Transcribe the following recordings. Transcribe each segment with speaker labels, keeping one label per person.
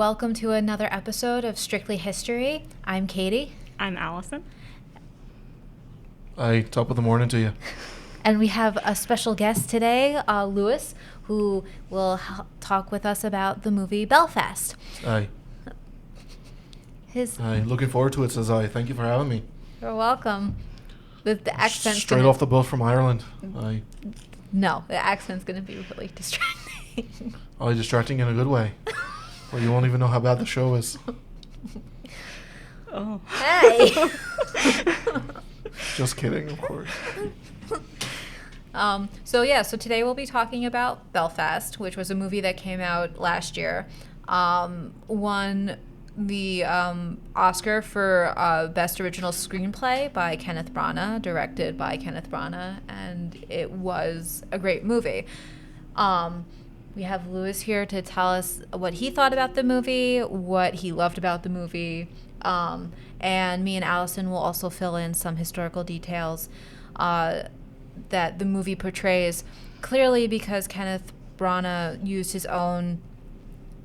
Speaker 1: welcome to another episode of Strictly History. I'm Katie.
Speaker 2: I'm Allison.
Speaker 3: Top of the morning to you.
Speaker 1: And we have a special guest today, Lewis, who will talk with us about the movie Belfast.
Speaker 3: Aye. Looking forward to it, says I. Thank you for having me.
Speaker 1: You're welcome. The accent
Speaker 3: Straight off the boat from Ireland. Aye.
Speaker 1: No, the accent's going to be really distracting.
Speaker 3: Distracting in a good way. Well, you won't even know how bad the show is.
Speaker 2: Oh.
Speaker 1: Hey!
Speaker 3: Just kidding, of course.
Speaker 1: So today we'll be talking about Belfast, which was a movie that came out last year. Won the Oscar for Best Original Screenplay by Kenneth Branagh, directed by Kenneth Branagh, and it was a great movie. We have Lewis here to tell us what he thought about the movie, what he loved about the movie, and me and Allison will also fill in some historical details that the movie portrays. Clearly, because Kenneth Branagh used his own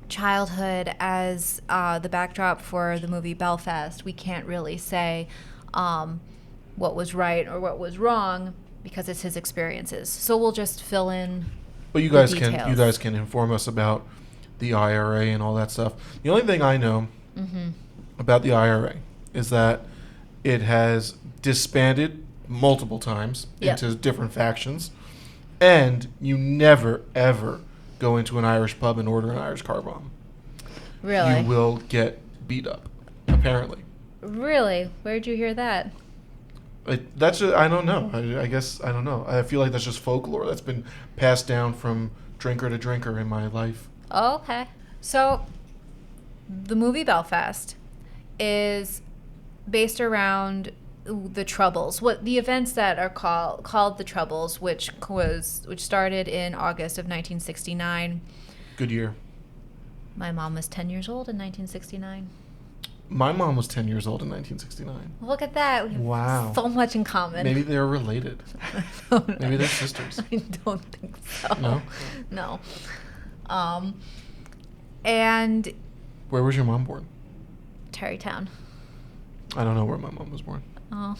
Speaker 1: childhood as the backdrop for the movie Belfast, we can't really say what was right or what was wrong because it's his experiences. So we'll just fill in.
Speaker 3: But you guys can inform us about the IRA and all that stuff. The only thing I know about the IRA is that it has disbanded multiple times into different factions, and you never ever go into an Irish pub and order an Irish car bomb.
Speaker 1: Really?
Speaker 3: You will get beat up, apparently.
Speaker 1: Really? Where'd you hear that?
Speaker 3: I don't know. I guess I don't know. I feel like that's just folklore that's been passed down from drinker to drinker in my life.
Speaker 1: Oh, okay. So, the movie Belfast is based around the Troubles. What the events that are called the Troubles, which started in August of 1969.
Speaker 3: Good year.
Speaker 1: My mom was 10 years old in 1969.
Speaker 3: My mom was 10 years old in 1969.
Speaker 1: Look at that. We have
Speaker 3: Wow.
Speaker 1: so much in common.
Speaker 3: Maybe they're related. Maybe they're sisters.
Speaker 1: I don't think so.
Speaker 3: No?
Speaker 1: No. And
Speaker 3: Where was your mom born?
Speaker 1: Terrytown.
Speaker 3: I don't know where my mom was born.
Speaker 1: Oh.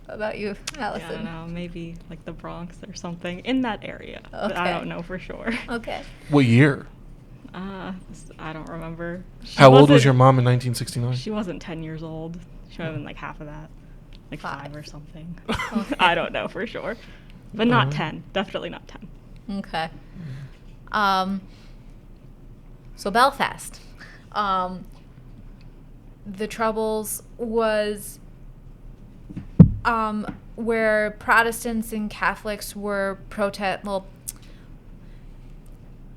Speaker 1: What about you, Allison?
Speaker 2: Yeah, I don't know, maybe like the Bronx or something in that area. But I
Speaker 1: Okay.
Speaker 2: don't know for sure.
Speaker 1: Okay.
Speaker 3: What year?
Speaker 2: I don't remember.
Speaker 3: How old was your mom in 1969?
Speaker 2: She wasn't 10 years old. She might have been like half of that. Like 5 or something.
Speaker 1: Okay.
Speaker 2: I don't know for sure. But not
Speaker 3: Alright.
Speaker 2: 10. Definitely not 10.
Speaker 1: Okay. So Belfast. The Troubles was where Protestants and Catholics were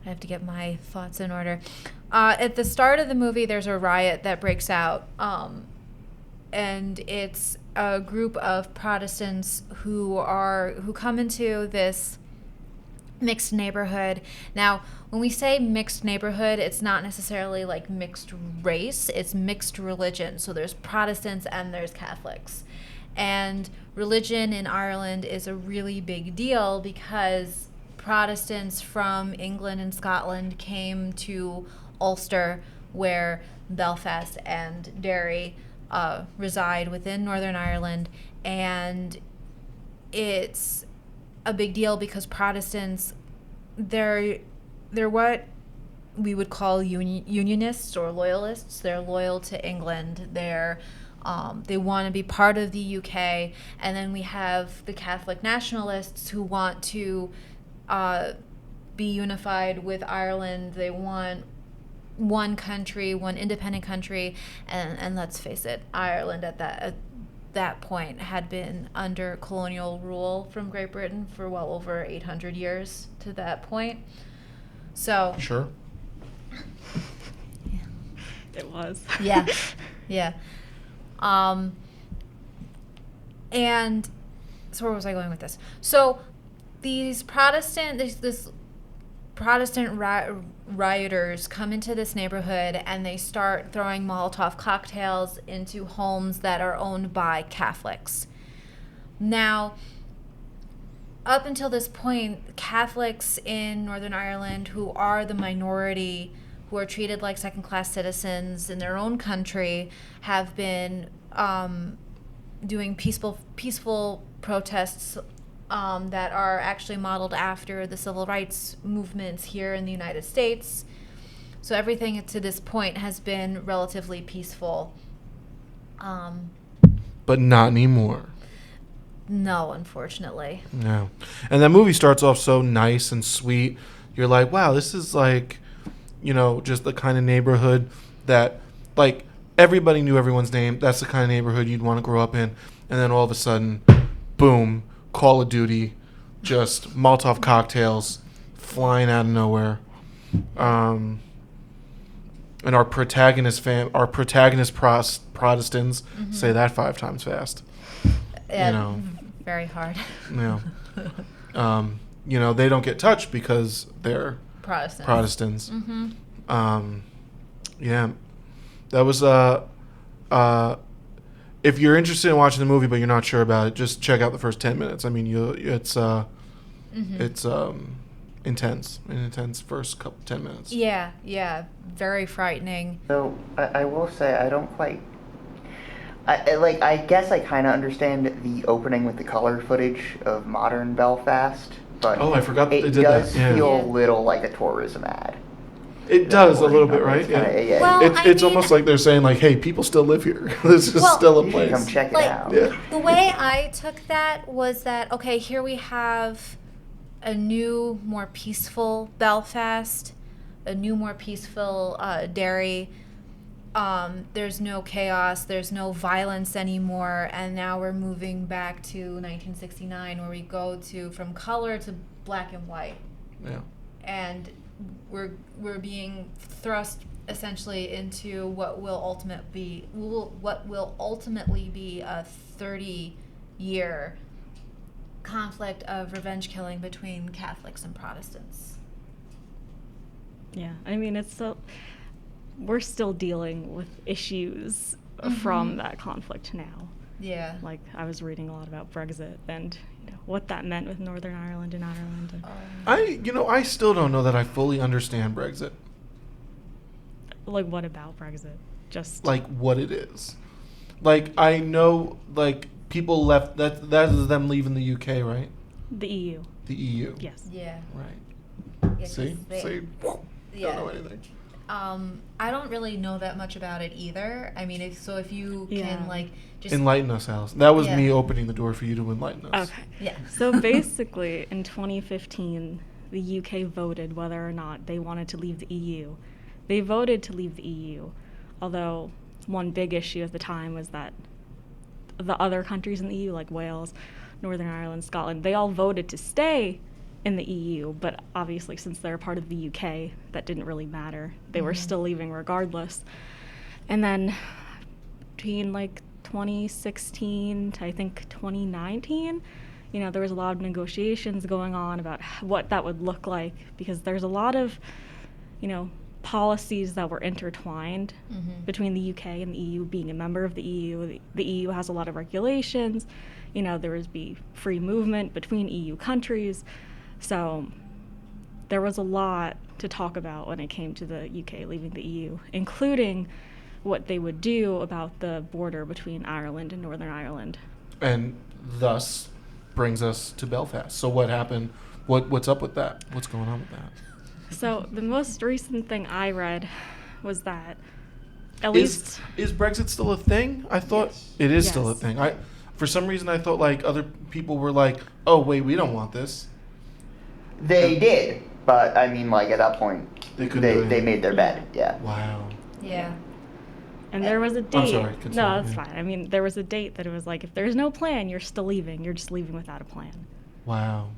Speaker 1: I have to get my thoughts in order. At the start of the movie, there's a riot that breaks out, and it's a group of Protestants who come into this mixed neighborhood. Now, when we say mixed neighborhood, it's not necessarily like mixed race, it's mixed religion. So there's Protestants and there's Catholics. And religion in Ireland is a really big deal because Protestants from England and Scotland came to Ulster, where Belfast and Derry reside within Northern Ireland, and it's a big deal because Protestants, they're what we would call unionists or loyalists. They're loyal to England. They want to be part of the UK, and then we have the Catholic nationalists who want to be unified with Ireland. They want one country, one independent country, and let's face it, Ireland at that point had been under colonial rule from Great Britain for well over 800 years to that point. So
Speaker 3: Sure.
Speaker 2: It was.
Speaker 1: yeah. Yeah. And so where was I going with this? So this Protestant rioters come into this neighborhood and they start throwing Molotov cocktails into homes that are owned by Catholics. Now, up until this point, Catholics in Northern Ireland, who are the minority who are treated like second-class citizens in their own country have been doing peaceful protests that are actually modeled after the civil rights movements here in the United States. So everything to this point has been relatively peaceful.
Speaker 3: But not anymore.
Speaker 1: No, unfortunately.
Speaker 3: No. And that movie starts off so nice and sweet. You're like, wow, this is like, just the kind of neighborhood that, like, everybody knew everyone's name. That's the kind of neighborhood you'd want to grow up in. And then all of a sudden, boom, Call of Duty, just Molotov cocktails flying out of nowhere. And our protagonist Protestants say that 5 times fast.
Speaker 1: Yeah, very hard.
Speaker 3: Yeah. They don't get touched because they're Protestants.
Speaker 1: Mm-hmm.
Speaker 3: Yeah. That was if you're interested in watching the movie but you're not sure about it, just check out the first 10 minutes. I mean, it's intense. An intense first 10 minutes.
Speaker 1: Yeah, very frightening.
Speaker 4: So I will say I don't quite. I guess I kind of understand the opening with the color footage of modern Belfast, but
Speaker 3: I forgot that they did
Speaker 4: does
Speaker 3: that. Yeah.
Speaker 4: feel a little like a tourism ad.
Speaker 3: It does a little bit, right?
Speaker 4: Yeah.
Speaker 1: Well,
Speaker 3: it's almost like they're saying, like, hey, people still live here. This is still a
Speaker 4: you
Speaker 3: place.
Speaker 4: should come check it out.
Speaker 3: Yeah.
Speaker 1: The way I took that was that, okay, here we have a new, more peaceful Belfast, a new, more peaceful Derry. There's no chaos, there's no violence anymore, and now we're moving back to 1969 where we go from color to black and white.
Speaker 3: Yeah.
Speaker 1: And we're being thrust essentially into what will ultimately be a 30-year conflict of revenge killing between Catholics and Protestants.
Speaker 2: Yeah, I mean, we're still dealing with issues from that conflict now.
Speaker 1: Yeah.
Speaker 2: Like, I was reading a lot about Brexit and what that meant with Northern Ireland and Ireland. And,
Speaker 3: I still don't know that I fully understand Brexit.
Speaker 2: like, what about Brexit? Just
Speaker 3: Like, what it is. Like, I know, like, people left, that is them leaving the UK, right?
Speaker 2: the EU.
Speaker 3: The EU.
Speaker 2: Yes.
Speaker 1: Yeah.
Speaker 3: Right.
Speaker 1: Yeah,
Speaker 3: See?
Speaker 1: 'cause
Speaker 3: See?
Speaker 1: yeah.
Speaker 3: Don't know anything.
Speaker 1: I don't really know that much about it either. I mean, if you
Speaker 2: Yeah.
Speaker 1: can, like, just...
Speaker 3: Enlighten us, Alice. That was
Speaker 1: Yeah.
Speaker 3: me opening the door for you to enlighten us.
Speaker 2: Okay.
Speaker 1: Yeah.
Speaker 2: So basically, in 2015, the UK voted whether or not they wanted to leave the EU. They voted to leave the EU, although one big issue at the time was that the other countries in the EU, like Wales, Northern Ireland, Scotland, they all voted to stay in the EU, but obviously since they're part of the UK, that didn't really matter. They were still leaving regardless. And then between like 2016 to I think 2019, there was a lot of negotiations going on about what that would look like, because there's a lot of, policies that were intertwined between the UK and the EU. Being a member of the EU, the EU has a lot of regulations. There would be free movement between EU countries. So there was a lot to talk about when it came to the UK leaving the EU, including what they would do about the border between Ireland and Northern Ireland.
Speaker 3: And thus brings us to Belfast. So what happened? What's up with that? What's going on with that?
Speaker 2: So the most recent thing I read was that at least...
Speaker 3: Is Brexit still a thing? I thought it is still a
Speaker 2: Yes.
Speaker 3: thing. For some reason, I thought like other people were like, oh, wait, we don't want this.
Speaker 4: They did, but I mean, like at that point,
Speaker 3: They couldn't do
Speaker 4: they
Speaker 3: anything.
Speaker 4: made their bed. Yeah.
Speaker 3: Wow.
Speaker 1: Yeah.
Speaker 2: And there was a date.
Speaker 3: sorry, continue,
Speaker 2: No, that's
Speaker 3: yeah.
Speaker 2: fine. I mean, there was a date that it was like, if there's no plan, you're still leaving. You're just leaving without a plan.
Speaker 3: Wow.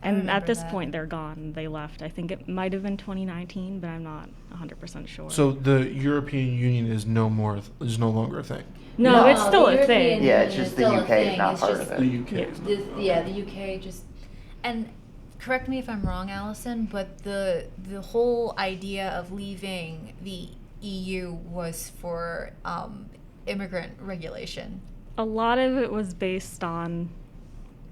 Speaker 1: I
Speaker 2: And
Speaker 1: remember
Speaker 2: at this
Speaker 1: that.
Speaker 2: point, they're gone. They left. I think it might have been 2019, but I'm not 100% sure.
Speaker 3: So the European Union is no longer a thing.
Speaker 2: no, it's still
Speaker 1: the
Speaker 2: a thing.
Speaker 1: European
Speaker 4: Yeah, it's
Speaker 1: Union
Speaker 4: just
Speaker 1: is
Speaker 4: the
Speaker 1: still a
Speaker 4: UK
Speaker 1: thing.
Speaker 4: is not
Speaker 1: It's
Speaker 4: part
Speaker 1: just
Speaker 4: of
Speaker 3: The
Speaker 4: it.
Speaker 3: UK.
Speaker 2: Yeah.
Speaker 3: Is not
Speaker 1: the UK just... And correct me if I'm wrong, Allison, but the whole idea of leaving the EU was for immigrant regulation.
Speaker 2: A lot of it was based on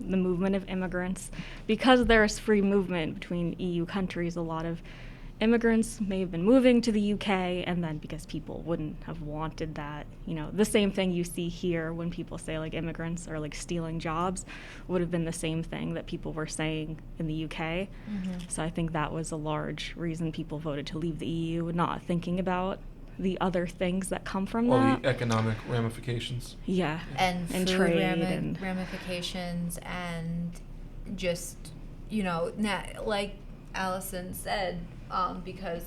Speaker 2: the movement of immigrants. Because there's free movement between EU countries, a lot of immigrants may have been moving to the UK, and then because people wouldn't have wanted that, the same thing you see here when people say like immigrants are like stealing jobs would have been the same thing that people were saying in the UK. Mm-hmm. So I think that was a large reason people voted to leave the EU, not thinking about the other things that come from
Speaker 3: all
Speaker 2: that.
Speaker 3: the economic ramifications.
Speaker 2: Yeah.
Speaker 1: And food
Speaker 2: trade and
Speaker 1: ramifications, and just, like Allison said, because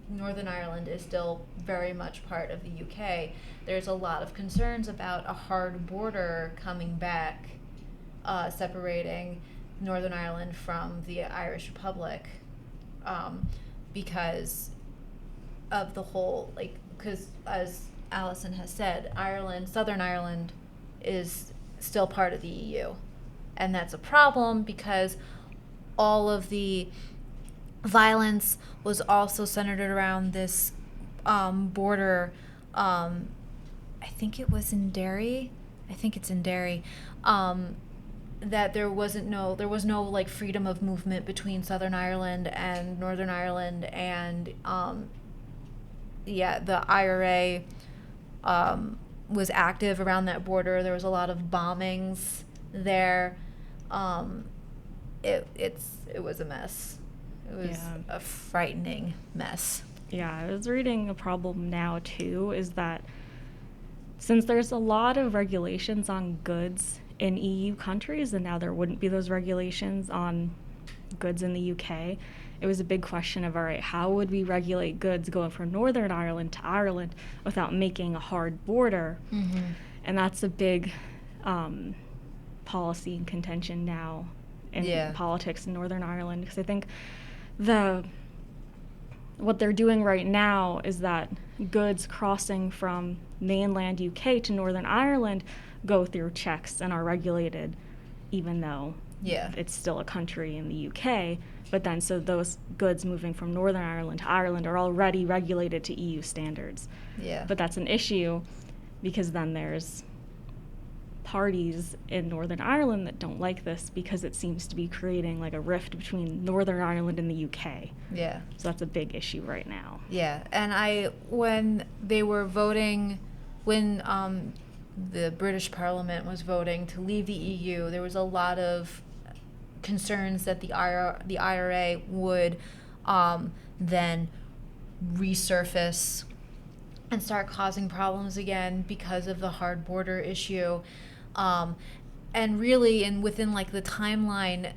Speaker 1: Northern Ireland is still very much part of the UK, there's a lot of concerns about a hard border coming back, separating Northern Ireland from the Irish Republic, because of the whole, because as Allison has said, Southern Ireland is still part of the EU. And that's a problem because all of the violence was also centered around this border. I think it was in Derry. It's in Derry. That there was no like freedom of movement between Southern Ireland and Northern Ireland, and the IRA was active around that border. There was a lot of bombings there. It was a mess. It was a frightening mess.
Speaker 2: Yeah, I was reading a problem now too, is that since there's a lot of regulations on goods in EU countries, and now there wouldn't be those regulations on goods in the UK, it was a big question of, all right, how would we regulate goods going from Northern Ireland to Ireland without making a hard border? Mm-hmm. And that's a big policy and contention now in politics in Northern Ireland, because I think what they're doing right now is that goods crossing from mainland UK to Northern Ireland go through checks and are regulated, even though it's still a country in the UK. But then, so those goods moving from Northern Ireland to Ireland are already regulated to EU standards. Yeah. But that's an issue because then there's parties in Northern Ireland that don't like this because it seems to be creating like a rift between Northern Ireland and the UK. Yeah. So that's a big issue right now.
Speaker 1: Yeah. And when they were voting, when the British Parliament was voting to leave the EU, there was a lot of concerns that the IRA would then resurface and start causing problems again because of the hard border issue. And really, and within like the timeline,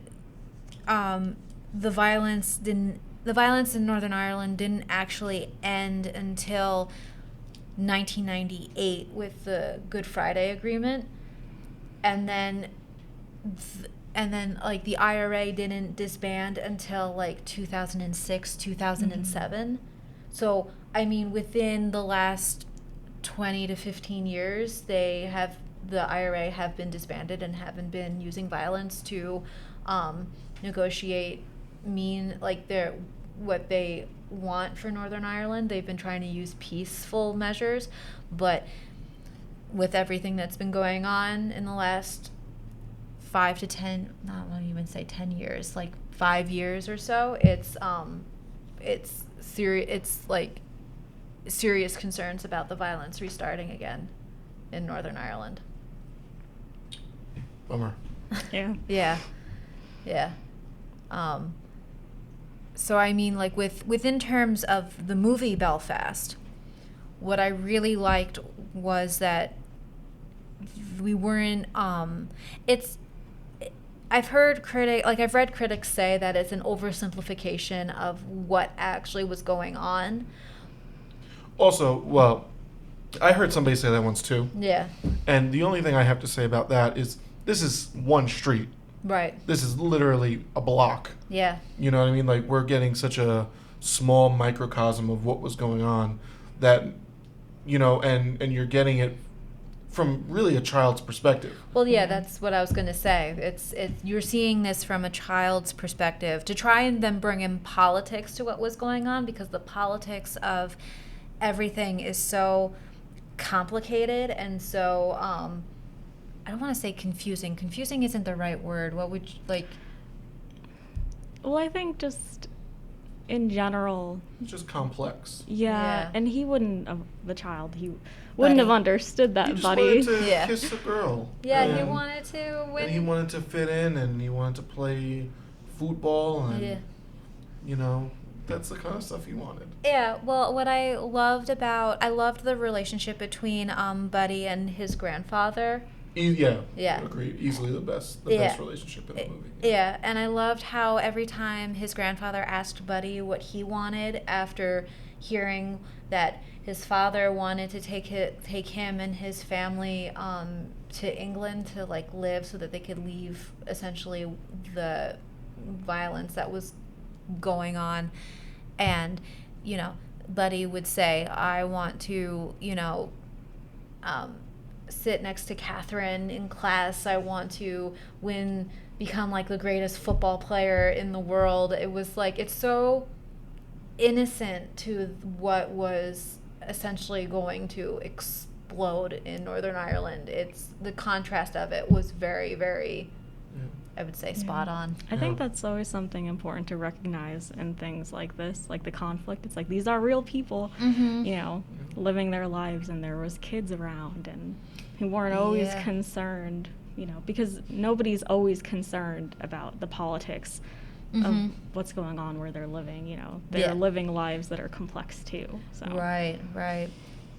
Speaker 1: the violence in Northern Ireland didn't actually end until 1998 with the Good Friday Agreement, and then like the IRA didn't disband until like 2006, 2007. Mm-hmm. So I mean, within the last 20 to 15 years, the IRA have been disbanded and haven't been using violence to negotiate what they want for Northern Ireland. They've been trying to use peaceful measures, but with everything that's been going on in the last 5 to 10, I won't even say 10 years, like 5 years or so, it's serious concerns about the violence restarting again in Northern Ireland.
Speaker 3: Bummer.
Speaker 2: Yeah.
Speaker 1: So I mean, like within terms of the movie Belfast, what I really liked was that we weren't. I've read critics say that it's an oversimplification of what actually was going on.
Speaker 3: Also, well, I heard somebody say that once too.
Speaker 1: Yeah.
Speaker 3: And the only thing I have to say about that is this is one street.
Speaker 1: Right.
Speaker 3: This is literally a block.
Speaker 1: Yeah.
Speaker 3: You know what I mean? Like, we're getting such a small microcosm of what was going on that, and you're getting it from really a child's perspective.
Speaker 1: Well, yeah, that's what I was going to say. It's you're seeing this from a child's perspective to try and then bring in politics to what was going on, because the politics of everything is so complicated and so I don't want to say confusing. Confusing isn't the right word. What would you like?
Speaker 2: Well, I think just in general,
Speaker 3: It's just complex.
Speaker 2: yeah, and he wouldn't have, the child, he wouldn't have understood that,
Speaker 3: He just
Speaker 2: Buddy.
Speaker 3: wanted to kiss a girl.
Speaker 1: Yeah, he wanted to win.
Speaker 3: And he wanted to fit in, and he wanted to play football, and you know, that's the kind of stuff he wanted.
Speaker 1: Yeah, well, what I loved the relationship between Buddy and his grandfather.
Speaker 3: Yeah. Agreed. Easily the best relationship in the movie.
Speaker 1: Yeah, and I loved how every time his grandfather asked Buddy what he wanted after hearing that his father wanted to take him and his family to England to like live so that they could leave essentially the violence that was going on, and you know, Buddy would say, I want to, you know, sit next to Catherine in class. I want to become like the greatest football player in the world. It was like, it's so innocent to what was essentially going to explode in Northern Ireland. It's the contrast of it was very, very, I would say, spot on.
Speaker 2: I think that's always something important to recognize in things like this, like the conflict. It's like, these are real people, you know, living their lives, and there was kids around and who weren't always concerned, you know, because nobody's always concerned about the politics of what's going on where they're living, you know. They're living lives that are complex too. So
Speaker 1: Right.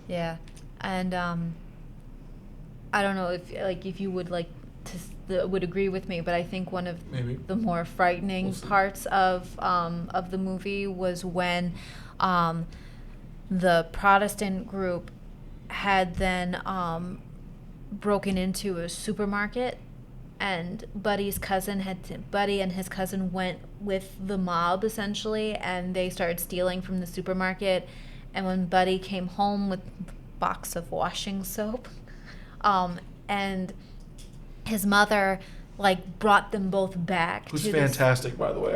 Speaker 1: Yeah. And I don't know if you would like would agree with me, but I think one of the more frightening parts of the movie was when the Protestant group had then broken into a supermarket, and Buddy and his cousin went with the mob essentially, and they started stealing from the supermarket. And when Buddy came home with a box of washing soap, and his mother like brought them both back.
Speaker 3: Who's fantastic, by the way.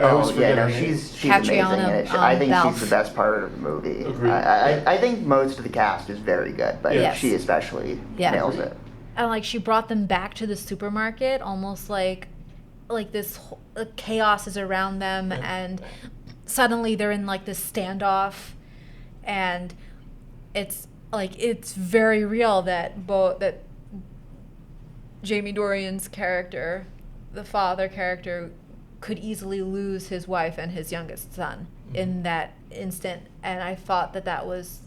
Speaker 4: She's amazing. I think she's the best part of the movie.
Speaker 3: Agreed.
Speaker 4: I think most of the cast is very good, but she especially nails it.
Speaker 1: And like she brought them back to the supermarket, almost like this chaos is around them, and suddenly they're in like this standoff, and it's very real that Jamie Dorrian's character, the father character, could easily lose his wife and his youngest son in that instant. And I thought that was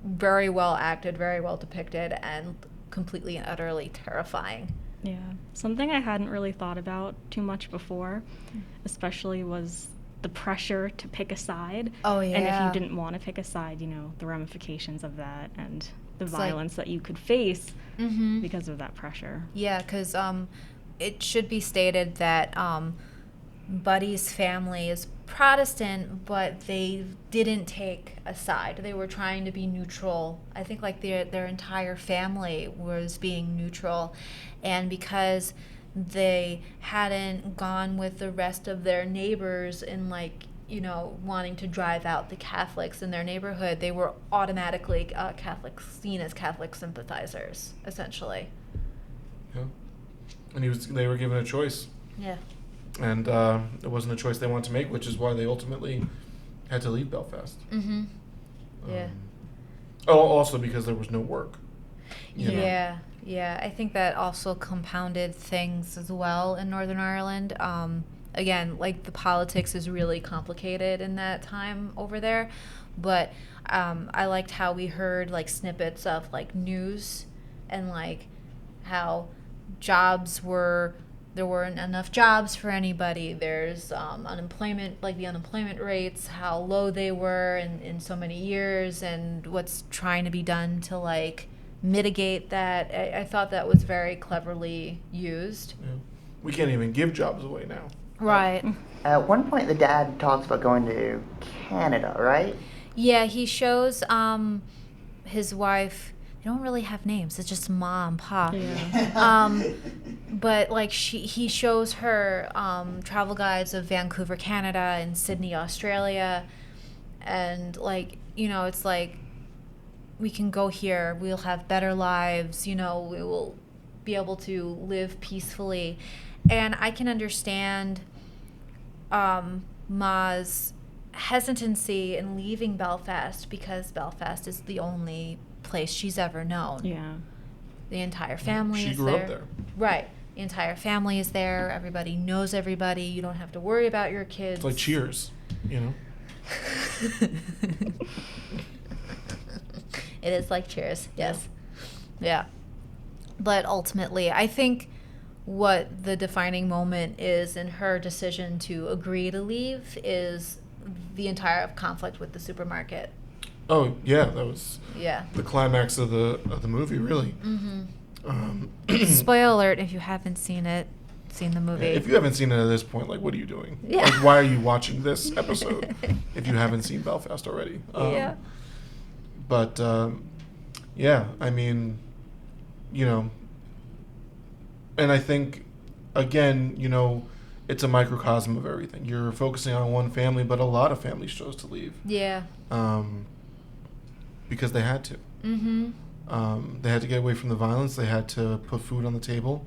Speaker 1: very well acted, very well depicted, and completely and utterly terrifying.
Speaker 2: Yeah. Something I hadn't really thought about too much before, especially, was the pressure to pick a side.
Speaker 1: Oh, yeah.
Speaker 2: And if you didn't want to pick a side, you know, the ramifications of that and the violence that you could face because of that pressure.
Speaker 1: Yeah, because it should be stated that Buddy's family is Protestant, but they didn't take a side. They were trying to be neutral. I think like their entire family was being neutral, and because they hadn't gone with the rest of their neighbors in like, you know, wanting to drive out the Catholics in their neighborhood, they were automatically seen as Catholic sympathizers, essentially.
Speaker 3: Yeah. And they were given a choice.
Speaker 1: Yeah.
Speaker 3: And it wasn't a choice they wanted to make, which is why they ultimately had to leave Belfast.
Speaker 1: Yeah.
Speaker 3: Also because there was no work.
Speaker 1: Yeah. I think that also compounded things as well in Northern Ireland. Again, like the politics is really complicated in that time over there, but I liked how we heard like snippets of like news and like how there weren't enough jobs for anybody. There's unemployment, like the unemployment rates, how low they were in so many years, and what's trying to be done to like mitigate that. I thought that was very cleverly used.
Speaker 3: Yeah. We can't even give jobs away now.
Speaker 1: Right.
Speaker 4: At one point, the dad talks about going to Canada, right?
Speaker 1: Yeah, he shows his wife. They don't really have names. It's just mom, pa.
Speaker 2: Yeah.
Speaker 1: But like he shows her travel guides of Vancouver, Canada, and Sydney, Australia, and like, you know, it's like, we can go here. We'll have better lives. You know, we will be able to live peacefully, and I can understand Ma's hesitancy in leaving Belfast because Belfast is the only place she's ever known.
Speaker 2: Yeah.
Speaker 1: The entire family
Speaker 3: She
Speaker 1: is
Speaker 3: grew
Speaker 1: there.
Speaker 3: up there.
Speaker 1: Right. The entire family is there. Everybody knows everybody. You don't have to worry about your kids.
Speaker 3: It's like Cheers, you know?
Speaker 1: It is like Cheers, yes. Yeah. But ultimately, I think what the defining moment is in her decision to agree to leave is the entire conflict with the supermarket.
Speaker 3: Oh, yeah, that was
Speaker 1: Yeah.
Speaker 3: the climax of the movie, really.
Speaker 1: Spoiler alert if you haven't seen the movie.
Speaker 3: If you haven't seen it at this point, like, what are you doing?
Speaker 1: Yeah.
Speaker 3: Like, why are you watching this episode if you haven't seen Belfast already?
Speaker 1: Yeah.
Speaker 3: But, yeah, I mean, you know, and I think, again, you know, it's a microcosm of everything. You're focusing on one family, but a lot of families chose to leave.
Speaker 1: Yeah.
Speaker 3: Because they had to.
Speaker 1: Mm-hmm.
Speaker 3: They had to get away from the violence. They had to put food on the table.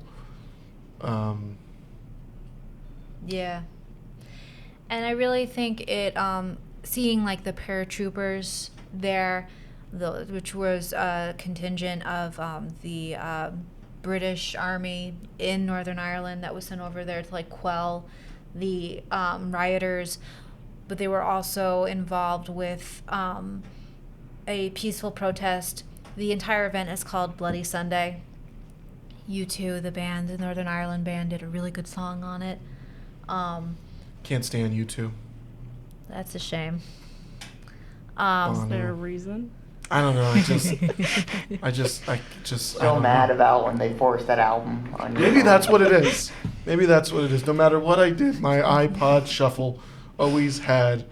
Speaker 1: Yeah. And I really think it, seeing like the paratroopers there, which was a contingent of the British Army in Northern Ireland that was sent over there to like quell the rioters, but they were also involved with a peaceful protest. The entire event is called Bloody Sunday. U2, the band, the Northern Ireland band, did a really good song on it.
Speaker 3: Can't stand U2.
Speaker 1: That's a shame.
Speaker 2: Is there a reason?
Speaker 3: I don't know. I just.
Speaker 4: So mad about when they forced that album on you.
Speaker 3: Maybe that's what it is. Maybe that's what it is. No matter what I did, my iPod Shuffle always had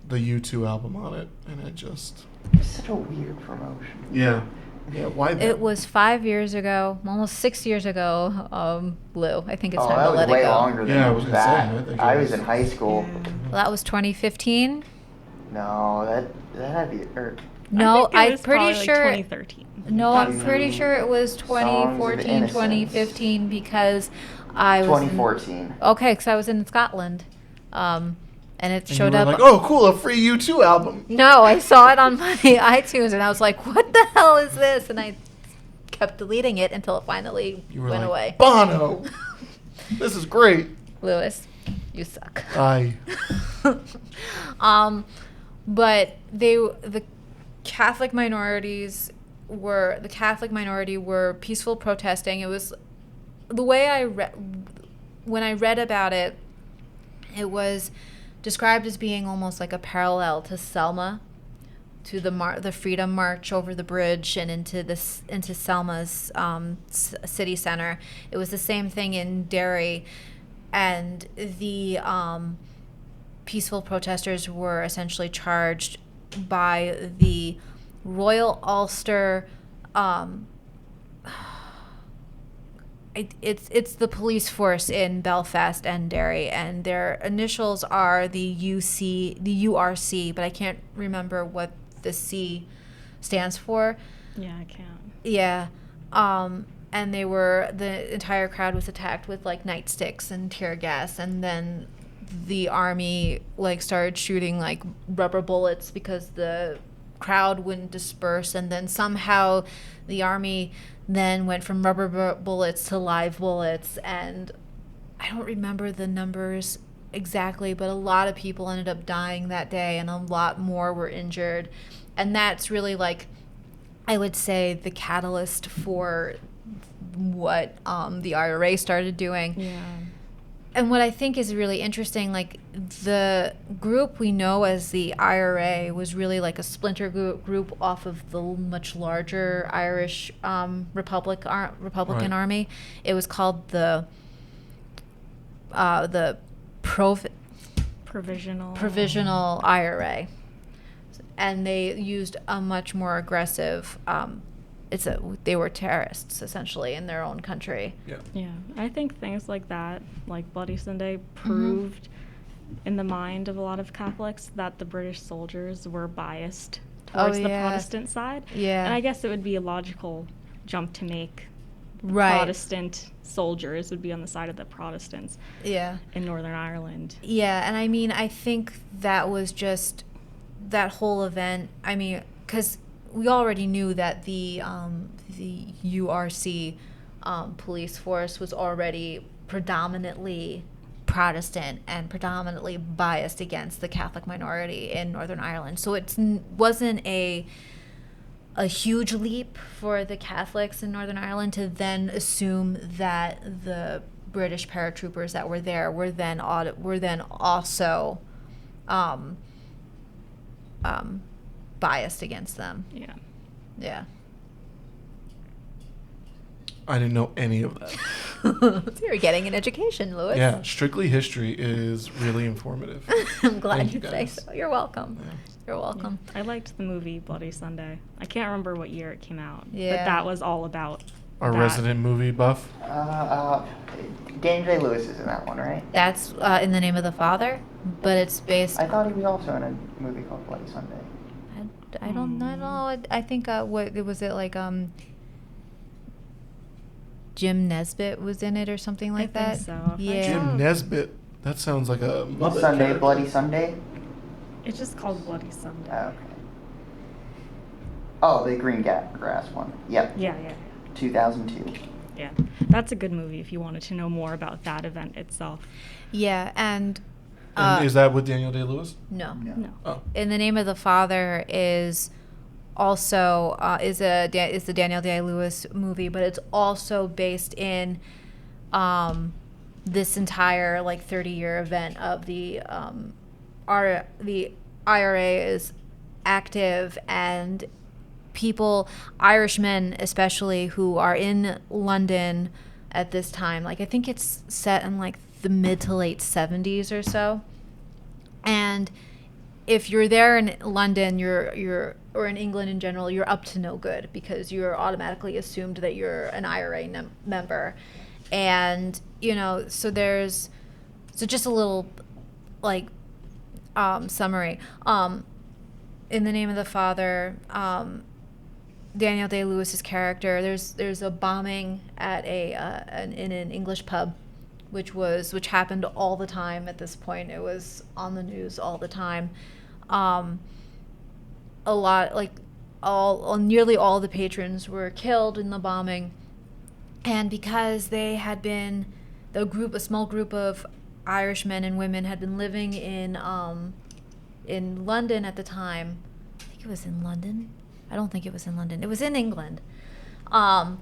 Speaker 3: the U2 album on it, and it just.
Speaker 4: It's such a weird promotion.
Speaker 3: Yeah. Yeah. Why?
Speaker 1: It was 5 years ago, almost 6 years ago. Lou, I think it's time
Speaker 4: that
Speaker 1: to
Speaker 4: was
Speaker 1: let
Speaker 4: way
Speaker 1: it go.
Speaker 4: longer than
Speaker 3: Yeah, I was gonna say,
Speaker 4: that.
Speaker 3: I think it
Speaker 4: I was
Speaker 3: was-
Speaker 4: in high school.
Speaker 1: Well, that was 2015.
Speaker 4: No, that had to be.
Speaker 1: No,
Speaker 2: I think it
Speaker 1: I'm
Speaker 2: was
Speaker 1: pretty
Speaker 2: probably, like,
Speaker 1: sure.
Speaker 2: 2013.
Speaker 1: No, I'm pretty sure it was
Speaker 4: Songs of
Speaker 1: 2014,
Speaker 4: Innocence.
Speaker 1: 2015 because I was.
Speaker 4: 2014.
Speaker 1: Okay, because I was in Scotland, and it
Speaker 3: And
Speaker 1: showed
Speaker 3: you were
Speaker 1: up.
Speaker 3: like, oh, cool, a free U2 album.
Speaker 1: No, I saw it on my iTunes, and I was like, "What the hell is this?" And I kept deleting it until it finally
Speaker 3: You were
Speaker 1: went
Speaker 3: like,
Speaker 1: away.
Speaker 3: Bono, this is great.
Speaker 1: Lewis, you suck.
Speaker 3: Aye.
Speaker 1: But the Catholic minority were peaceful protesting. It was the way when I read about it, it was described as being almost like a parallel to Selma, to the Freedom March over the bridge and into Selma's city center. It was the same thing in Derry, and the peaceful protesters were essentially charged by the Royal Ulster. It's the police force in Belfast and Derry, and their initials are the URC, but I can't remember what the C stands for.
Speaker 2: Yeah, I can't.
Speaker 1: Yeah. And the entire crowd was attacked with like nightsticks and tear gas, and then the army like started shooting like rubber bullets because the crowd wouldn't disperse, and then somehow the army then went from rubber bullets to live bullets, and I don't remember the numbers exactly, but a lot of people ended up dying that day and a lot more were injured. And that's really like, I would say, the catalyst for what the IRA started doing.
Speaker 2: Yeah.
Speaker 1: And what I think is really interesting, like the group we know as the IRA was really like a splinter group off of the much larger Irish Republican
Speaker 3: Right.
Speaker 1: Army. It was called the Provisional IRA, and they used a much more aggressive. They were terrorists essentially in their own country.
Speaker 3: Yeah.
Speaker 2: Yeah, I think things like that, like Bloody Sunday, proved in the mind of a lot of Catholics that the British soldiers were biased towards the
Speaker 1: yeah.
Speaker 2: Protestant side.
Speaker 1: Yeah.
Speaker 2: And I guess it would be a logical jump to make
Speaker 1: Right.
Speaker 2: Protestant soldiers would be on the side of the Protestants.
Speaker 1: Yeah.
Speaker 2: In Northern Ireland.
Speaker 1: Yeah, and I mean, I think that was just that whole event. I mean, because we already knew that the URC police force was already predominantly Protestant and predominantly biased against the Catholic minority in Northern Ireland. So it wasn't a huge leap for the Catholics in Northern Ireland to then assume that the British paratroopers that were there were then also biased against them.
Speaker 2: Yeah.
Speaker 1: Yeah.
Speaker 3: I didn't know any of that.
Speaker 1: So you're getting an education, Louis.
Speaker 3: Yeah, strictly history is really informative.
Speaker 1: I'm glad
Speaker 3: Thank
Speaker 1: you
Speaker 3: you
Speaker 1: say
Speaker 3: guys.
Speaker 1: so. You're welcome.
Speaker 3: Yeah.
Speaker 1: You're welcome.
Speaker 2: I liked the movie Bloody Sunday. I can't remember what year it came out.
Speaker 1: Yeah.
Speaker 2: But that was all about
Speaker 3: Our
Speaker 2: that.
Speaker 3: resident movie buff.
Speaker 4: Daniel Day-Lewis is in that one, right?
Speaker 1: That's In the Name of the Father, but it's based.
Speaker 4: I thought he was also in a movie called Bloody Sunday.
Speaker 1: I don't know. I think what was it like? Jim Nesbitt was in it or something like
Speaker 2: I
Speaker 1: that.
Speaker 2: think so.
Speaker 1: Yeah.
Speaker 3: Jim Nesbitt. That sounds like a Muppet
Speaker 4: Sunday,
Speaker 3: character.
Speaker 4: Bloody Sunday?
Speaker 2: It's just called Bloody Sunday.
Speaker 4: Oh, okay. Oh, the green grass one. Yep.
Speaker 2: Yeah.
Speaker 4: 2002.
Speaker 2: Yeah. That's a good movie if you wanted to know more about that event itself.
Speaker 1: Yeah, and
Speaker 3: And is that with Daniel Day-Lewis?
Speaker 1: no.
Speaker 2: No.
Speaker 3: Oh.
Speaker 1: In the Name of the Father is also is the Daniel Day-Lewis movie, but it's also based in this entire 30-year event of the IRA is active, and people, Irishmen especially, who are in London at this time, I think it's set in the mid to late 70s or so, and if you're there in London, you're or in England in general, you're up to no good because you're automatically assumed that you're an IRA member, and so there's just a little summary. In the Name of the Father, Daniel Day-Lewis's character, there's a bombing at in an English pub, which happened all the time at this point. It was on the news all the time. Nearly all the patrons were killed in the bombing, and because they had been a small group of Irishmen and women had been living in London at the time. I think it was in London. I don't think it was in London. It was in England. And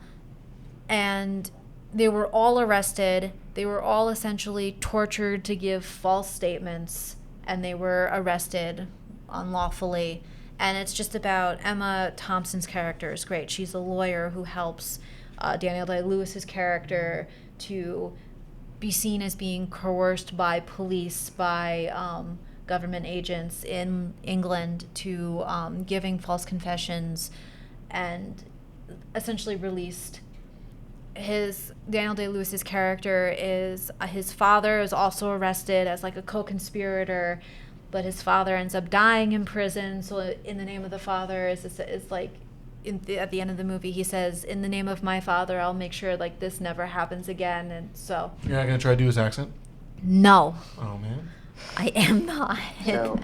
Speaker 1: they were all arrested. They were all essentially tortured to give false statements, and they were arrested unlawfully. And it's just about Emma Thompson's character is great. She's a lawyer who helps Daniel Day-Lewis's character to be seen as being coerced by police, by government agents in England to giving false confessions, and essentially released. Daniel Day-Lewis's character his father is also arrested as a co-conspirator, but his father ends up dying in prison. So in the Name of the Father at the end of the movie, he says, "In the name of my father, I'll make sure this never happens again." And so
Speaker 3: You're not gonna try to do his accent?
Speaker 1: no,
Speaker 3: Oh man.
Speaker 1: I am not.
Speaker 4: So,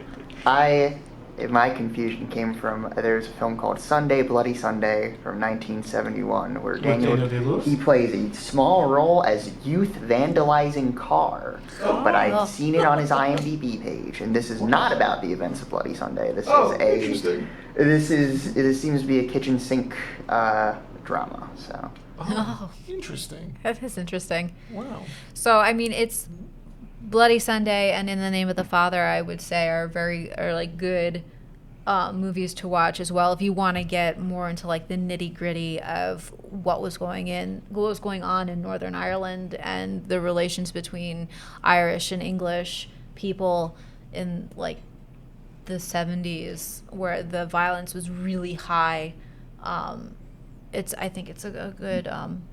Speaker 4: my confusion came from, there's a film called Sunday, Bloody Sunday from 1971 where
Speaker 3: Daniel Day-Lewis?
Speaker 4: he plays a small role as youth vandalizing car. But I've seen it on his IMDb page, and this is not about the events of Bloody Sunday. This
Speaker 3: Interesting.
Speaker 4: It seems to be a kitchen sink drama. So.
Speaker 3: Oh, interesting.
Speaker 1: That is interesting.
Speaker 3: Wow.
Speaker 1: So it's Bloody Sunday and In the Name of the Father, I would say, are good movies to watch as well if you want to get more into the nitty-gritty of what was going on in Northern Ireland and the relations between Irish and English people in the 70s, where the violence was really high. I think it's a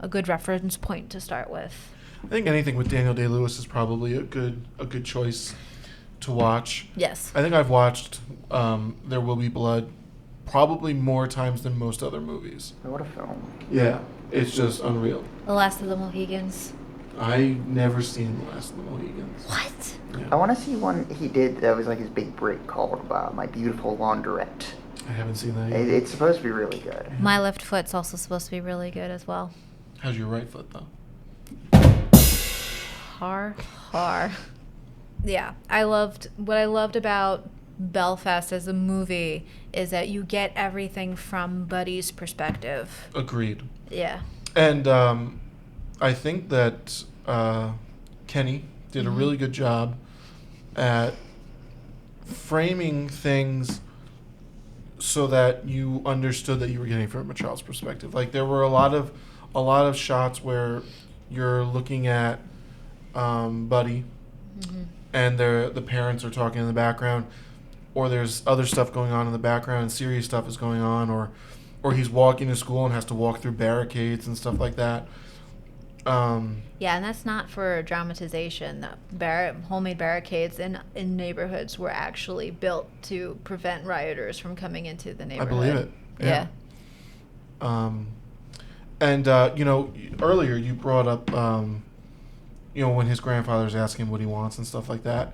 Speaker 1: good reference point to start with.
Speaker 3: I think anything with Daniel Day-Lewis is probably a good choice to watch.
Speaker 1: Yes.
Speaker 3: I think I've watched There Will Be Blood probably more times than most other movies.
Speaker 4: What a film.
Speaker 3: Yeah. It's just unreal.
Speaker 1: The Last of the Mohegans.
Speaker 3: I never seen The Last of the Mohegans.
Speaker 1: What?
Speaker 3: Yeah.
Speaker 4: I want to see one he did that was like his big break called My Beautiful Laundrette.
Speaker 3: I haven't seen that yet.
Speaker 4: It's supposed to be really good.
Speaker 1: My Left Foot's also supposed to be really good as well.
Speaker 3: How's your right foot, though?
Speaker 1: Har. Yeah, what I loved about Belfast as a movie is that you get everything from Buddy's perspective.
Speaker 3: Agreed.
Speaker 1: Yeah.
Speaker 3: And I think that Kenny did a really good job at framing things so that you understood that you were getting from a child's perspective. Like there were a lot of shots where you're looking at Buddy, and the parents are talking in the background, or there's other stuff going on in the background, and serious stuff is going on, or he's walking to school and has to walk through barricades and stuff like that.
Speaker 1: Yeah, and that's not for dramatization. Homemade barricades in neighborhoods were actually built to prevent rioters from coming into the neighborhood.
Speaker 3: I believe it.
Speaker 1: Yeah.
Speaker 3: And earlier you brought up, when his grandfather's asking what he wants and stuff like that.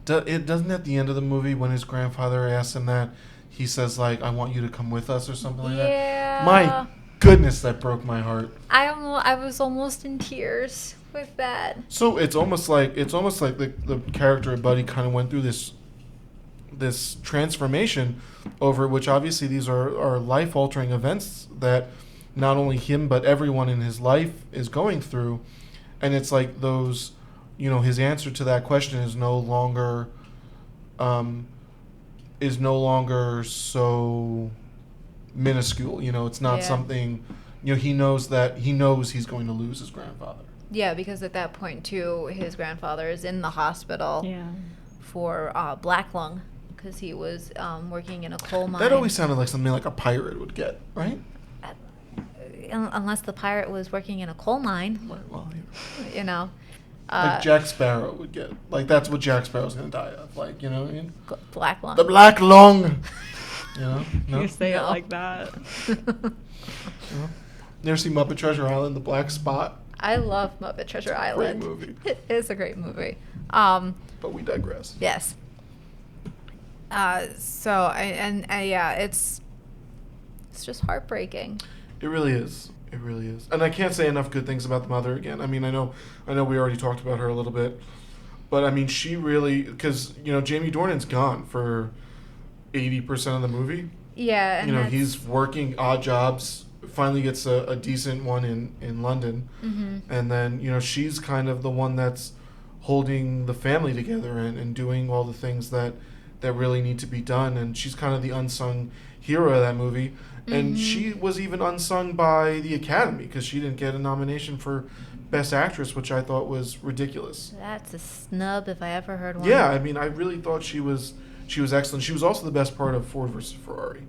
Speaker 3: It doesn't at the end of the movie when his grandfather asks him that, he says like, "I want you to come with us" or something like that.
Speaker 1: Yeah.
Speaker 3: My goodness, that broke my heart.
Speaker 1: I was almost in tears with that.
Speaker 3: So it's almost like the character of Buddy kind of went through this transformation over it, which obviously these are life altering events that not only him but everyone in his life is going through, and it's like those, his answer to that question is no longer so minuscule. It's not something. He knows he's going to lose his grandfather.
Speaker 1: Yeah, because at that point too, his grandfather is in the hospital for black lung because he was working in a coal mine.
Speaker 3: That always sounded like something like a pirate would get, right?
Speaker 1: Unless the pirate was working in a coal mine.
Speaker 3: Well,
Speaker 1: like
Speaker 3: Jack Sparrow would get. Like that's what Jack Sparrow's going to die of. Like, you know what I mean?
Speaker 1: Black lung.
Speaker 3: The black lung. No?
Speaker 2: You say it like that.
Speaker 3: No? Never seen Muppet Treasure Island, The Black Spot?
Speaker 1: I love Muppet Treasure Island.
Speaker 3: Great movie.
Speaker 1: It is a great movie.
Speaker 3: But we digress.
Speaker 1: Yes. It's just heartbreaking.
Speaker 3: It really is. It really is. And I can't say enough good things about the mother again. I mean, I know we already talked about her a little bit. But, I mean, she really... Because, Jamie Dornan's gone for 80% of the movie.
Speaker 1: Yeah. And
Speaker 3: he's working odd jobs, finally gets a decent one in London.
Speaker 1: Mm-hmm.
Speaker 3: And then, she's kind of the one that's holding the family together and doing all the things that really need to be done. And she's kind of the unsung hero of that movie. And she was even unsung by the Academy because she didn't get a nomination for Best Actress, which I thought was ridiculous.
Speaker 1: That's a snub if I ever heard one.
Speaker 3: Yeah, I mean, I really thought she was excellent. She was also the best part of Ford versus Ferrari.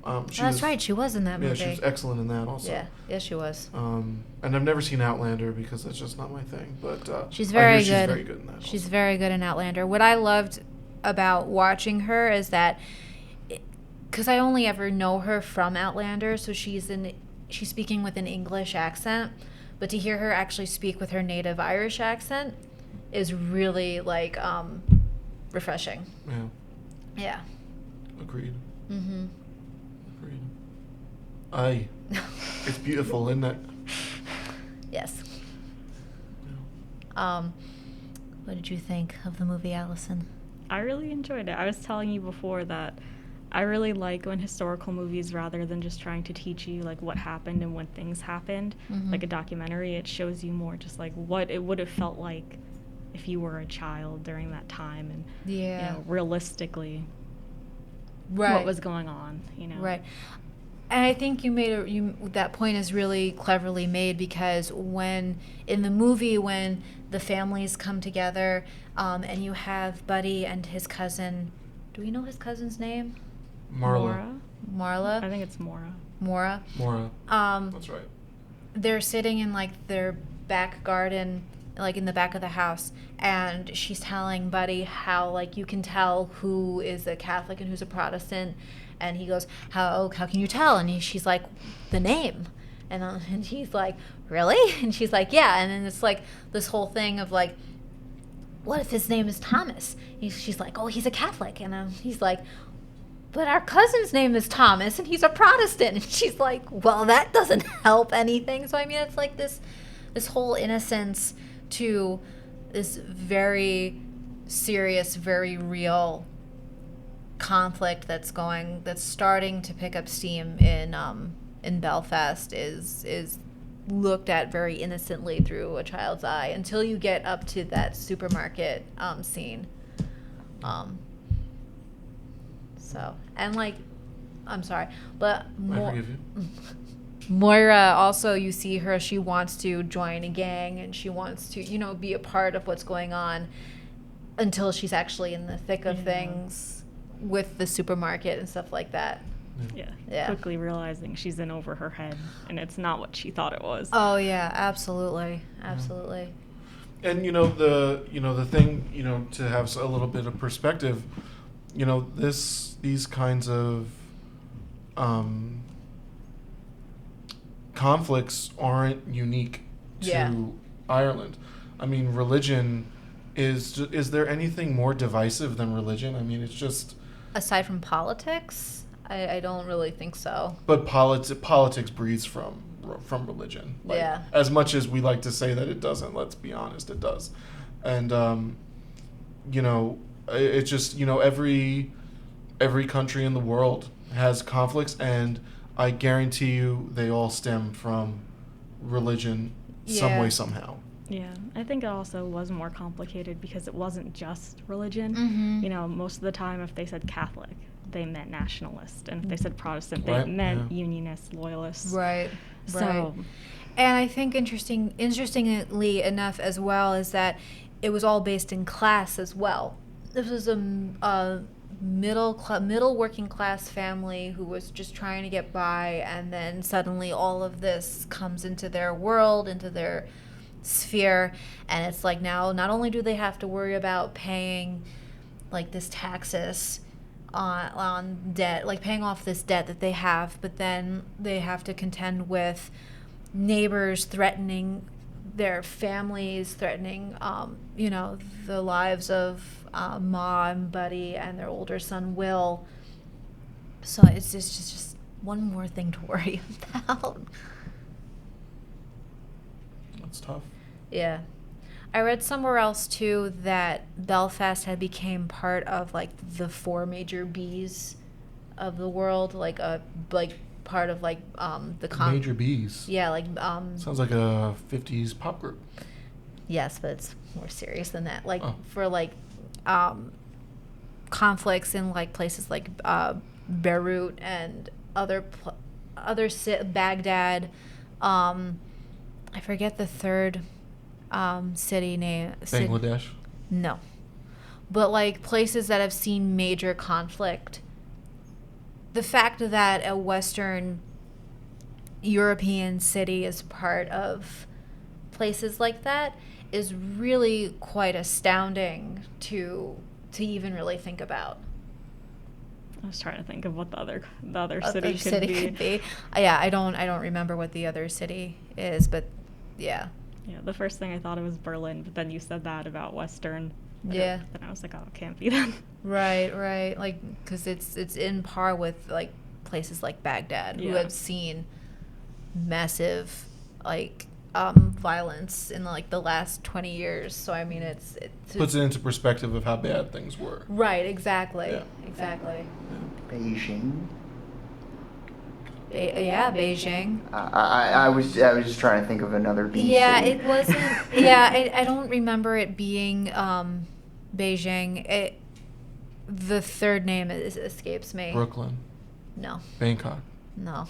Speaker 1: That's right. She was in that movie.
Speaker 3: Yeah, she was excellent in that also.
Speaker 1: Yeah, yes, she was.
Speaker 3: And I've never seen Outlander because that's just not my thing. But
Speaker 1: she's very good.
Speaker 3: She's very good in that.
Speaker 1: She's very good in Outlander. What I loved about watching her is that, because I only ever know her from Outlander, so she's speaking with an English accent, but to hear her actually speak with her native Irish accent is really refreshing.
Speaker 3: Yeah.
Speaker 1: Yeah.
Speaker 3: Agreed.
Speaker 1: Mm-hmm.
Speaker 3: Agreed. Aye. It's beautiful, isn't it?
Speaker 1: Yes.
Speaker 3: Yeah.
Speaker 1: What did you think of the movie, Allison?
Speaker 2: I really enjoyed it. I was telling you before that I really like when historical movies, rather than just trying to teach you like what happened and when things happened, like a documentary, it shows you more just like what it would have felt like if you were a child during that time and realistically what was going on,
Speaker 1: Right. And I think that point is really cleverly made because when in the movie when the families come together and you have Buddy and his cousin, do we know his cousin's name? Marla?
Speaker 2: I think it's Mora.
Speaker 3: Mora. That's right.
Speaker 1: They're sitting in their back garden, in the back of the house, and she's telling Buddy how you can tell who is a Catholic and who's a Protestant, and he goes, how can you tell? And she's like, the name. And he's like, really? And she's like, yeah. And then it's like this whole thing of like, what if his name is Thomas? She's like, oh, he's a Catholic. And he's like, but our cousin's name is Thomas and he's a Protestant. And she's like, well, that doesn't help anything. So I mean, it's like this whole innocence to this very serious, very real conflict that's starting to pick up steam in Belfast is looked at very innocently through a child's eye until you get up to that supermarket scene. So, and like, I'm sorry, but
Speaker 3: I forgive you.
Speaker 1: Moira also, you see her, she wants to join a gang and she wants to, be a part of what's going on until she's actually in the thick of things with the supermarket and stuff like that.
Speaker 2: Yeah. Quickly realizing she's in over her head and it's not what she thought it was.
Speaker 1: Oh yeah, absolutely.
Speaker 3: And the thing, to have a little bit of perspective, these kinds of conflicts aren't unique to Ireland. I mean, religion is there anything more divisive than religion? I mean, it's just,
Speaker 1: aside from politics, I don't really think so.
Speaker 3: But politics breeds from religion. As much as we like to say that it doesn't, let's be honest, it does. And it's just, every country in the world has conflicts, and I guarantee you they all stem from religion some way, somehow.
Speaker 2: Yeah, I think it also was more complicated because it wasn't just religion.
Speaker 1: Mm-hmm.
Speaker 2: Most of the time if they said Catholic, they meant nationalist. And if they said Protestant, they meant unionist, loyalist.
Speaker 1: Right.
Speaker 2: So,
Speaker 1: and I think interestingly enough as well is that it was all based in class as well. This was a middle working class family who was just trying to get by, and then suddenly all of this comes into their world, into their sphere, and it's like now not only do they have to worry about paying like this taxes on debt, like paying off this debt that they have, but then they have to contend with neighbors threatening their families, threatening the lives of Ma and Buddy and their older son Will. So it's just one more thing to worry about.
Speaker 3: That's tough.
Speaker 1: Yeah. I read somewhere else too that Belfast had became part of like the 4 major Bs of the world, like part of like the
Speaker 3: major Bs.
Speaker 1: Yeah, like
Speaker 3: sounds like a 50s pop group.
Speaker 1: Yes, but it's more serious than that. Like for like conflicts in like places like Beirut and Baghdad. I forget the third city name.
Speaker 3: Bangladesh?
Speaker 1: No. But like places that have seen major conflict. The fact that a Western European city is part of places like that is really quite astounding to even really think about.
Speaker 2: I was trying to think of what the other city could be.
Speaker 1: Yeah, I don't remember what the other city is, but yeah.
Speaker 2: Yeah, the first thing I thought it was Berlin, but then you said that about Western.
Speaker 1: Yeah.
Speaker 2: Then I was like, oh, it can't be that.
Speaker 1: Right. Like, because it's in par with like places like Baghdad, who have seen massive like violence in like the last 20 years. So I mean, it
Speaker 3: puts it into perspective of how bad things were.
Speaker 1: Right. Exactly.
Speaker 3: Yeah.
Speaker 1: Exactly.
Speaker 4: Beijing.
Speaker 1: Beijing.
Speaker 4: I was just trying to think of another B.
Speaker 1: Yeah,
Speaker 4: city.
Speaker 1: it wasn't. Yeah, I don't remember it being Beijing. The third name escapes me.
Speaker 3: Brooklyn.
Speaker 1: No.
Speaker 3: Bangkok.
Speaker 1: No.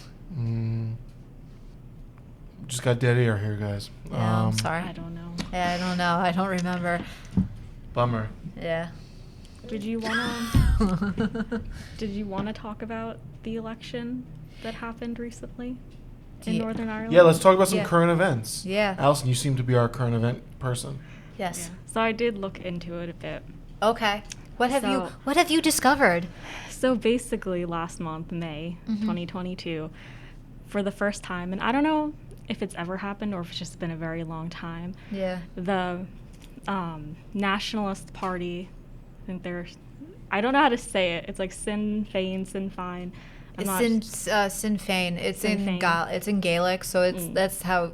Speaker 3: Just got dead air here, guys.
Speaker 1: Yeah, I'm sorry.
Speaker 2: I don't know.
Speaker 1: Yeah, I don't know. I don't remember.
Speaker 3: Bummer.
Speaker 1: Yeah.
Speaker 2: Did you wanna talk about the election that happened recently in Northern Ireland?
Speaker 3: Yeah, let's talk about some current events.
Speaker 1: Yeah.
Speaker 3: Allison, you seem to be our current event person.
Speaker 1: Yes.
Speaker 2: Yeah. So I did look into it a bit.
Speaker 1: Okay. What have you discovered?
Speaker 2: So basically last month, May 2022, for the first time, and I don't know if it's ever happened or if it's just been a very long time.
Speaker 1: Yeah.
Speaker 2: The Nationalist Party, I don't know how to say it. It's like Sinn Féin.
Speaker 1: Sinn Féin. It's in Gaelic, so that's how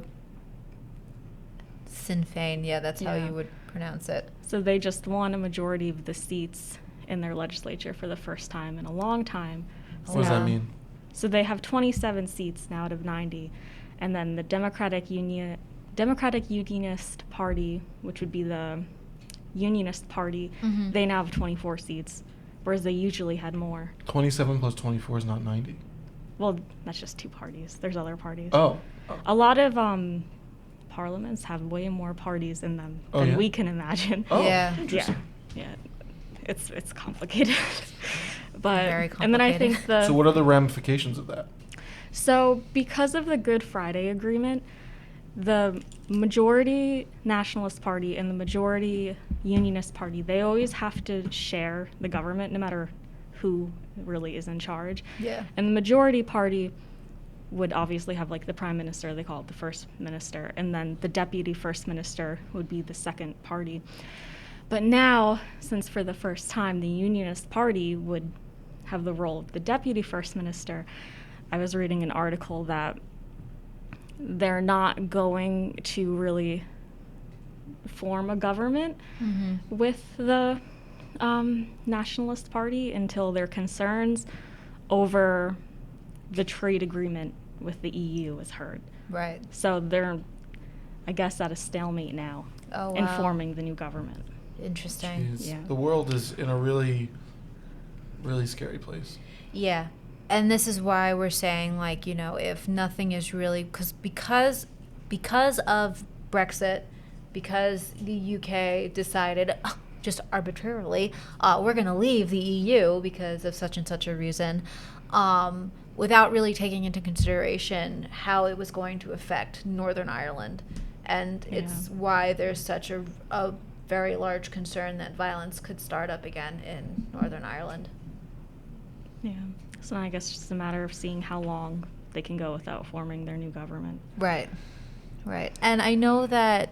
Speaker 1: Sinn Féin. Yeah, that's how you would pronounce it.
Speaker 2: So they just won a majority of the seats in their legislature for the first time in a long time.
Speaker 3: What does that mean?
Speaker 2: So they have 27 seats now out of 90, and then the Democratic Unionist Party, which would be the Unionist Party, they now have 24 seats, whereas they usually had more.
Speaker 3: 27 plus 24 is not 90.
Speaker 2: Well, that's just two parties. There's other parties.
Speaker 3: Oh.
Speaker 2: A lot of parliaments have way more parties in them than we can imagine.
Speaker 3: Oh,
Speaker 1: yeah.
Speaker 3: Interesting.
Speaker 2: Yeah. It's complicated. But
Speaker 1: very complicated.
Speaker 2: And then I think
Speaker 3: So what are the ramifications of that?
Speaker 2: So because of the Good Friday Agreement, the majority Nationalist Party and the majority Unionist Party, they always have to share the government no matter who really is in charge.
Speaker 1: Yeah.
Speaker 2: And the majority party would obviously have like the prime minister, they call it the first minister, and then the deputy first minister would be the second party. But now, since for the first time the Unionist Party would have the role of the deputy first minister, I was reading an article that they're not going to really form a government with the Nationalist Party until their concerns over the trade agreement with the EU is heard.
Speaker 1: Right.
Speaker 2: So they're, I guess, at a stalemate now in forming the new government.
Speaker 1: Interesting.
Speaker 3: Jeez.
Speaker 2: Yeah.
Speaker 3: The world is in a really, really scary place.
Speaker 1: Yeah. And this is why we're saying, like, you know, if nothing is really, because of Brexit, because the UK decided just arbitrarily, we're going to leave the EU because of such and such a reason, without really taking into consideration how it was going to affect Northern Ireland. And it's why there's such a very large concern that violence could start up again in Northern Ireland.
Speaker 2: Yeah. So I guess it's just a matter of seeing how long they can go without forming their new government.
Speaker 1: Right. Right. And I know that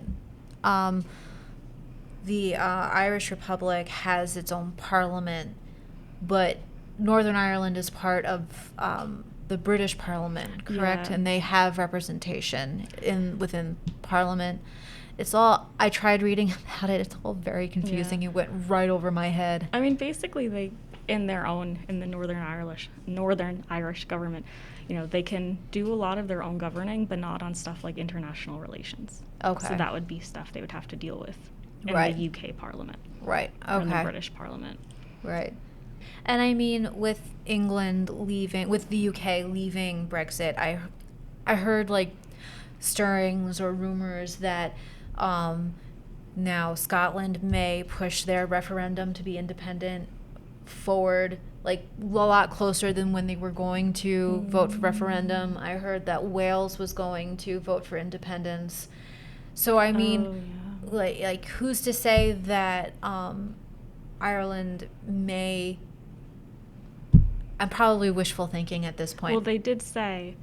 Speaker 1: the Irish Republic has its own parliament, but Northern Ireland is part of the British Parliament, correct?
Speaker 2: Yeah.
Speaker 1: And they have representation within Parliament. It's all, I tried reading about it, it's all very confusing.
Speaker 2: Yeah.
Speaker 1: It went right over my head.
Speaker 2: I mean, basically, they, in the Northern Irish government, you know, they can do a lot of their own governing, but not on stuff like international relations.
Speaker 1: Okay.
Speaker 2: So that would be stuff they would have to deal with in
Speaker 1: Right.
Speaker 2: the UK Parliament.
Speaker 1: Right,
Speaker 2: Or in the
Speaker 1: okay.
Speaker 2: British Parliament.
Speaker 1: Right. And I mean, with England leaving, with the UK leaving Brexit, I heard like stirrings or rumors that now Scotland may push their referendum to be independent forward, like a lot closer than when they were going to vote for referendum. I heard that Wales was going to vote for independence. So I mean, like who's to say that Ireland may? I'm probably wishful thinking at this point.
Speaker 2: Well, they did say,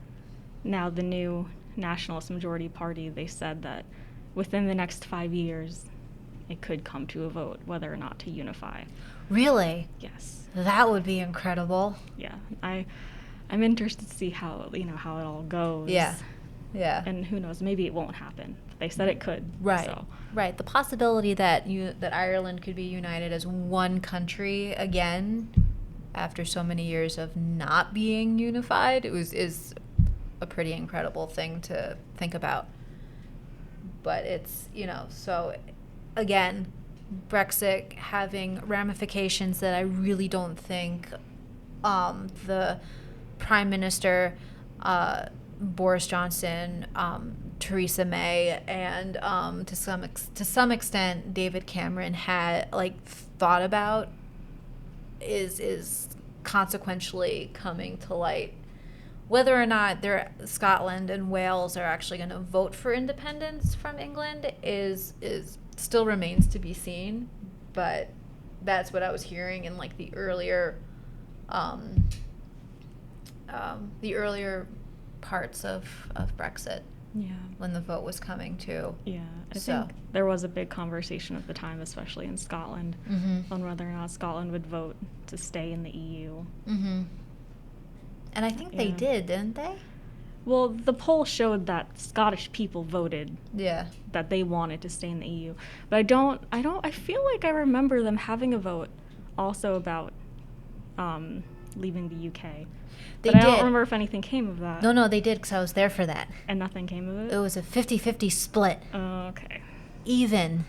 Speaker 2: now the new Nationalist Majority Party, they said that within the next 5 years, it could come to a vote whether or not to unify.
Speaker 1: Really?
Speaker 2: Yes.
Speaker 1: That would be incredible.
Speaker 2: Yeah. I'm interested to see how it all goes.
Speaker 1: Yeah. Yeah.
Speaker 2: And who knows, maybe it won't happen. But they said it could.
Speaker 1: Right.
Speaker 2: So.
Speaker 1: Right. The possibility that Ireland could be united as one country again after so many years of not being unified is a pretty incredible thing to think about. But it's, you know, so again, Brexit having ramifications that I really don't think the Prime Minister, Boris Johnson, Theresa May, and to some extent David Cameron had thought about is consequentially coming to light. Whether or not Scotland and Wales are actually going to vote for independence from England is still remains to be seen, but that's what I was hearing in the earlier parts of Brexit
Speaker 2: Yeah.
Speaker 1: when the vote was coming too.
Speaker 2: Yeah, I
Speaker 1: So.
Speaker 2: think there was a big conversation at the time, especially in Scotland,
Speaker 1: Mm-hmm.
Speaker 2: on whether or not Scotland would vote to stay in the EU.
Speaker 1: Mm-hmm. And I think they
Speaker 2: Yeah.
Speaker 1: did, didn't they?
Speaker 2: Well, the poll showed that Scottish people voted
Speaker 1: Yeah.
Speaker 2: that they wanted to stay in the EU. But I feel like I remember them having a vote also about leaving the UK.
Speaker 1: They
Speaker 2: But I
Speaker 1: did.
Speaker 2: don't remember if anything came of that.
Speaker 1: No, they did, because I was there for that.
Speaker 2: And nothing came of it?
Speaker 1: It was a 50-50 split.
Speaker 2: Oh, okay.
Speaker 1: Even.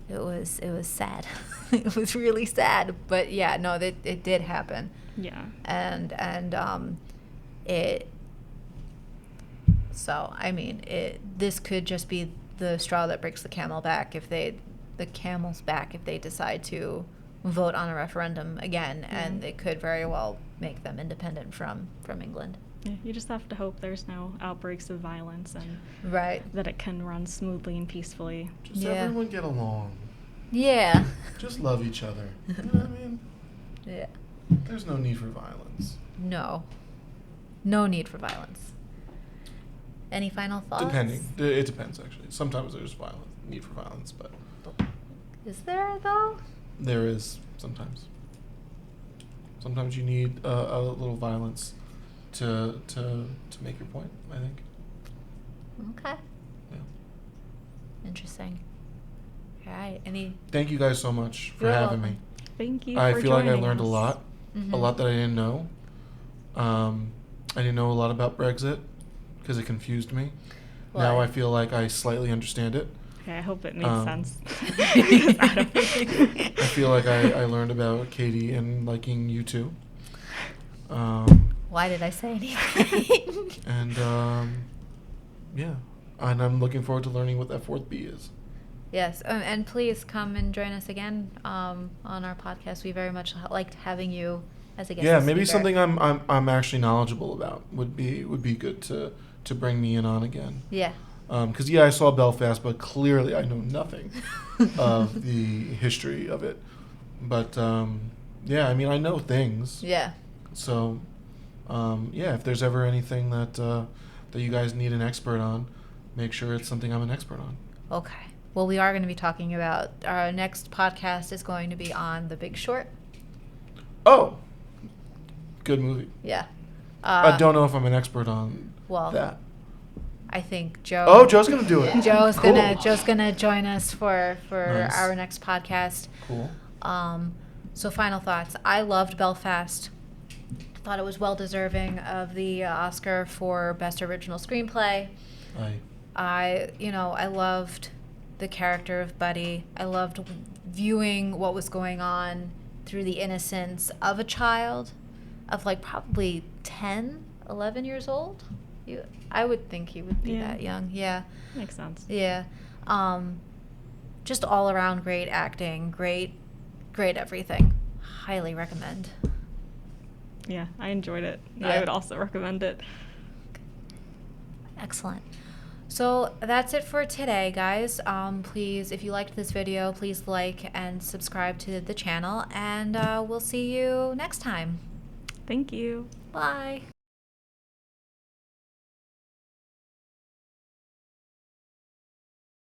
Speaker 1: It was sad. It was really sad. But yeah, no, it did happen.
Speaker 2: Yeah.
Speaker 1: And it. So I mean, this could just be the straw that breaks the camel's back if they decide to vote on a referendum again, and it could very well make them independent from England.
Speaker 2: Yeah, you just have to hope there's no outbreaks of violence and
Speaker 1: Right.
Speaker 2: that it can run smoothly and peacefully.
Speaker 3: Just everyone get along.
Speaker 1: Yeah.
Speaker 3: Just love each other. You know what I mean?
Speaker 1: Yeah.
Speaker 3: There's no need for violence.
Speaker 1: No need for violence. Any final thoughts?
Speaker 3: It depends, actually. Sometimes there's need for violence, but
Speaker 1: Is there, though?
Speaker 3: there is sometimes. Sometimes you need a little violence to make your point, I think.
Speaker 1: Okay.
Speaker 3: Yeah.
Speaker 1: Interesting. All right.
Speaker 3: Thank you guys so much for
Speaker 1: You're
Speaker 3: having
Speaker 1: welcome.
Speaker 3: me.
Speaker 2: Thank you
Speaker 3: I
Speaker 2: for
Speaker 3: feel like I
Speaker 2: joining
Speaker 3: learned a
Speaker 2: us.
Speaker 3: lot.
Speaker 1: Mhm.
Speaker 3: A lot that I didn't know. I didn't know a lot about Brexit because it confused me. Now I feel like I slightly understand it.
Speaker 2: Okay, I hope it made sense.
Speaker 3: I feel like I learned about Katie and liking you too.
Speaker 1: Why did I say anything?
Speaker 3: And yeah, and I'm looking forward to learning what that fourth B is.
Speaker 1: Yes, and please come and join us again on our podcast. We very much liked having you as a guest.
Speaker 3: Yeah, maybe
Speaker 1: speaker.
Speaker 3: something I'm actually knowledgeable about would be good to bring me in on again.
Speaker 1: Yeah.
Speaker 3: Because I saw Belfast, but clearly I know nothing of the history of it. But yeah, I mean I know things.
Speaker 1: Yeah.
Speaker 3: So yeah, if there's ever anything that you guys need an expert on, make sure it's something I'm an expert on.
Speaker 1: Okay. Well, we are going to be talking about our next podcast is going to be on The Big Short.
Speaker 3: Oh, good movie.
Speaker 1: Yeah.
Speaker 3: I don't know if I'm an expert on that.
Speaker 1: I think Joe.
Speaker 3: Oh, Joe's gonna do it.
Speaker 1: Joe's
Speaker 3: Cool.
Speaker 1: gonna join us for
Speaker 3: Nice.
Speaker 1: our next podcast.
Speaker 3: Cool.
Speaker 1: So final thoughts. I loved Belfast. Thought it was well deserving of the Oscar for Best Original Screenplay. I loved the character of Buddy. I loved viewing what was going on through the innocence of a child of like probably 10, 11 years old. I would think he would be that young. Yeah.
Speaker 2: Makes sense.
Speaker 1: Yeah. Just all around great acting, great everything. Highly recommend.
Speaker 2: Yeah, I enjoyed it.
Speaker 1: Yeah.
Speaker 2: I would also recommend it.
Speaker 1: Excellent. So that's it for today, guys. Please, if you liked this video, please like and subscribe to the channel, and we'll see you next time.
Speaker 2: Thank you.
Speaker 1: Bye.